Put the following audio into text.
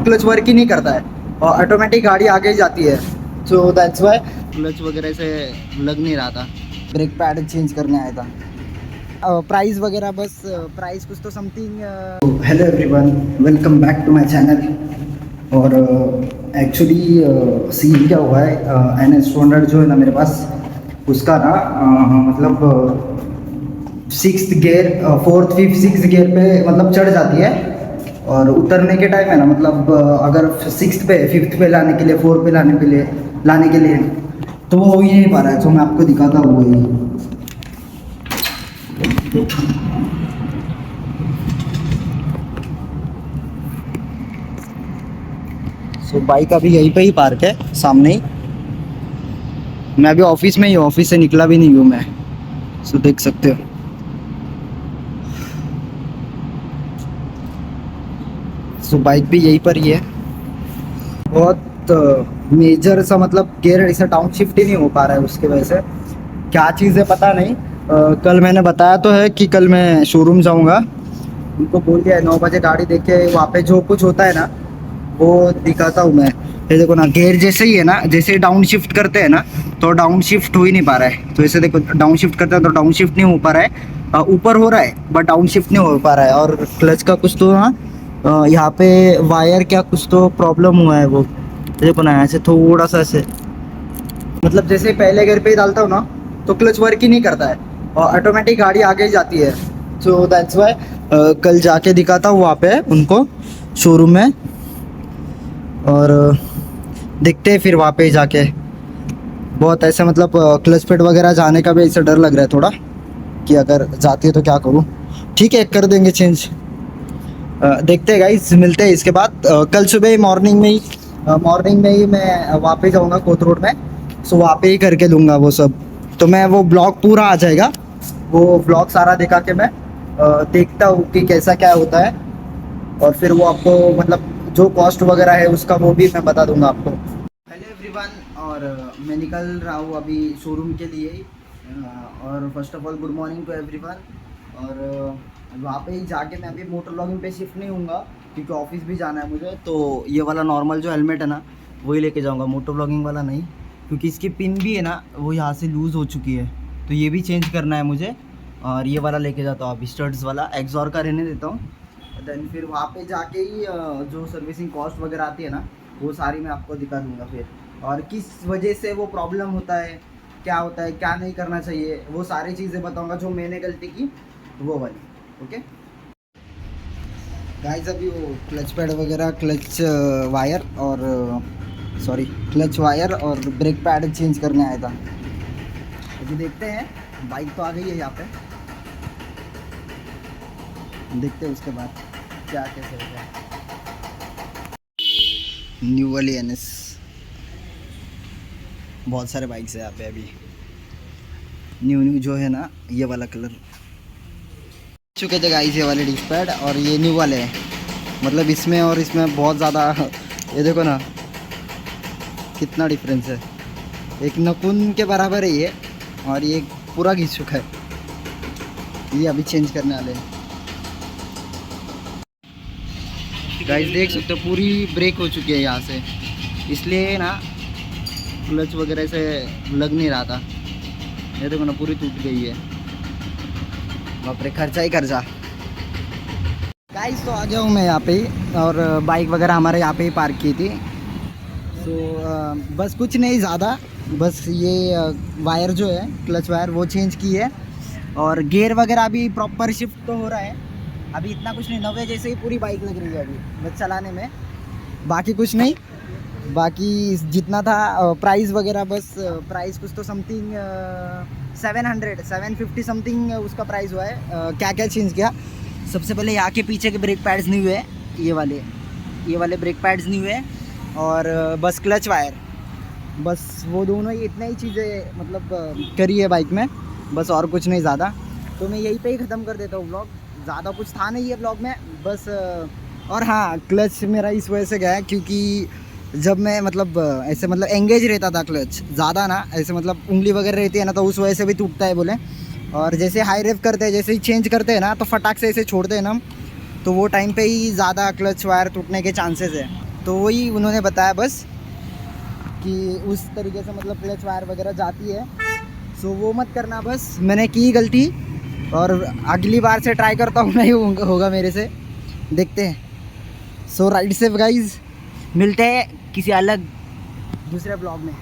Clutch work ही नहीं करता है और ऑटोमेटिक गाड़ी आगे ही जाती है। सो दैट्स वाई क्लच वगैरह से लग नहीं रहा था। ब्रेक पैड चेंज करने आया था। प्राइस वगैरह बस प्राइस कुछ तो something. Hello everyone, welcome back to my channel. और एक्चुअली सीन क्या हुआ है, NS200 जो है ना मेरे पास, उसका ना मतलब sixth gear, fourth fifth six gear पे मतलब चढ़ जाती है और उतरने के टाइम है ना, मतलब अगर सिक्स्थ पे फिफ्थ पे लाने के लिए, फोर्थ पे लाने के लिए तो वो हो ही नहीं पा रहा है। तो मैं आपको दिखाता हूँ वही। सो बाइक अभी यहीं पे ही पार्क है सामने ही। मैं अभी ऑफिस में ही हूँ, ऑफिस से निकला भी नहीं हूँ मैं। सो देख सकते हो। सो बाइक भी यहीं पर ही है। बहुत मेजर सा मतलब गियर ऐसा डाउन शिफ्ट ही नहीं हो पा रहा है, उसकी वजह से क्या चीज़ है पता नहीं। कल मैंने बताया तो है कि कल मैं शोरूम जाऊंगा, उनको बोल दिया है 9 बजे गाड़ी देख के वहाँ पे जो कुछ होता है ना वो दिखाता हूँ मैं। ये देखो ना, गियर जैसे ही है ना, जैसे डाउन शिफ्ट करते हैं ना तो डाउन शिफ्ट हो ही नहीं पा रहा है। तो ऐसे देखो, डाउन शिफ्ट करते हैं तो डाउन शिफ्ट नहीं हो पा रहा है। ऊपर हो रहा है बट डाउन शिफ्ट नहीं हो पा रहा है। और क्लच का कुछ तो हाँ, यहाँ पे वायर क्या कुछ तो प्रॉब्लम हुआ है। वो देखो ना, ऐसे थोड़ा सा ऐसे मतलब जैसे पहले गियर पे ही डालता हूँ ना तो क्लच वर्क ही नहीं करता है और ऑटोमेटिक गाड़ी आगे ही जाती है। सो दैट्स वाई कल जाके दिखाता हूँ वहाँ पे उनको शोरूम में, और देखते हैं फिर वहाँ पे ही जाके। बहुत ऐसे मतलब क्लच पेड वगैरह जाने का भी ऐसा डर लग रहा है थोड़ा कि अगर जाती है तो क्या करूँ। ठीक है, कर देंगे चेंज। देखते हैं गाइस, मिलते हैं इसके बाद। कल सुबह मॉर्निंग में ही मैं वहाँ पे जाऊँगा कोथ रोड में। सो वहाँ पे ही करके लूँगा वो सब। तो मैं वो ब्लॉग पूरा आ जाएगा, वो ब्लॉग सारा दिखा के मैं देखता हूँ कि कैसा क्या होता है। और फिर वो आपको मतलब जो कॉस्ट वगैरह है उसका वो भी मैं बता दूंगा आपको। हेलो एवरीवन, और मैं निकल रहा हूँ अभी शोरूम के लिए। और first of all good morning to everyone. और वहाँ पे ही जाके मैं अभी मोटर लॉगिंग पे शिफ्ट नहीं हूँगा क्योंकि ऑफिस भी जाना है मुझे। तो ये वाला नॉर्मल जो हेलमेट है ना वही लेके जाऊँगा, मोटर लॉगिंग वाला नहीं, क्योंकि इसकी पिन भी है ना वो यहाँ से लूज़ हो चुकी है। तो ये भी चेंज करना है मुझे। और ये वाला लेके जाता हूँ अभी, स्टड्स वाला एक्सॉर का रहने देता हूँ। देन फिर वहाँ पे जाके ही जो सर्विसिंग कॉस्ट वगैरह आती है ना वो सारी मैं आपको दिखा दूँगा फिर। और किस वजह से वो प्रॉब्लम होता है, क्या होता है, क्या नहीं करना चाहिए, वो सारी चीज़ें बताऊँगा जो मैंने गलती की वो वाली। ओके गाइस, अभी वो क्लच पैड वगैरह, क्लच वायर और सॉरी क्लच वायर और ब्रेक पैड चेंज करने आया था। अभी देखते हैं, बाइक तो आ गई है यहाँ पे, देखते हैं उसके बाद क्या कैसे होगा। न्यू वाली NS, बहुत सारे बाइक्स है यहाँ पे अभी। न्यू जो है ना ये वाला कलर चुके थे गाइस, ये वाले डिस्क पैड, और ये न्यू वाले हैं। मतलब इसमें और इसमें बहुत ज़्यादा ये देखो ना कितना डिफरेंस है। एक नकुन के बराबर है ये, और ये पूरा घिस चुका है। ये अभी चेंज करने वाले हैं गाइस, देख सकते हो पूरी ब्रेक हो चुकी है यहाँ से, इसलिए ना क्लच वगैरह से लग नहीं रहा था। ये देखो ना पूरी टूट गई है। बाप रे, खर्चा ही खर्चा। गाइस तो आ गया हूँ मैं यहाँ पे ही, और बाइक वगैरह हमारे यहाँ पे ही पार्क की थी। तो बस कुछ नहीं ज़्यादा, बस ये वायर जो है क्लच वायर वो चेंज की है, और गियर वगैरह अभी प्रॉपर शिफ्ट तो हो रहा है। अभी इतना कुछ नहीं, 90 जैसे ही पूरी बाइक लग रही है अभी बस चलाने में, बाकी कुछ नहीं। बाकी जितना था प्राइस वगैरह, बस प्राइस कुछ तो समथिंग 750 समथिंग उसका प्राइस हुआ है। क्या क्या चेंज किया, सबसे पहले यहाँ के पीछे के ब्रेक पैड्स नहीं हुए, ये वाले ब्रेक पैड्स नहीं हुए, और बस क्लच वायर, बस वो दोनों ही, इतना ही चीज़ें मतलब करी है बाइक में, बस और कुछ नहीं ज़्यादा। तो मैं यहीं पे ही ख़त्म कर देता हूँ ब्लॉग, ज़्यादा कुछ था नहीं ये ब्लॉग में बस। और हाँ, क्लच मेरा इस वजह से गया है क्योंकि जब मैं मतलब ऐसे मतलब एंगेज रहता था क्लच ज़्यादा ना, ऐसे मतलब उंगली वगैरह रहती है ना तो उस वजह से भी टूटता है बोले। और जैसे हाई रेव करते हैं, जैसे ही चेंज करते हैं ना तो फटाक से ऐसे छोड़ते हैं ना, तो वो टाइम पे ही ज़्यादा क्लच वायर टूटने के चांसेस है। तो वही उन्होंने बताया बस कि उस तरीके से मतलब क्लच वायर वगैरह जाती है। सो वो मत करना, बस मैंने की गलती और अगली बार से ट्राई करता हूँ, नहीं होगा मेरे से, देखते हैं। सो राइड सेफ गाइज, मिलते हैं किसी अलग दूसरे ब्लॉग में।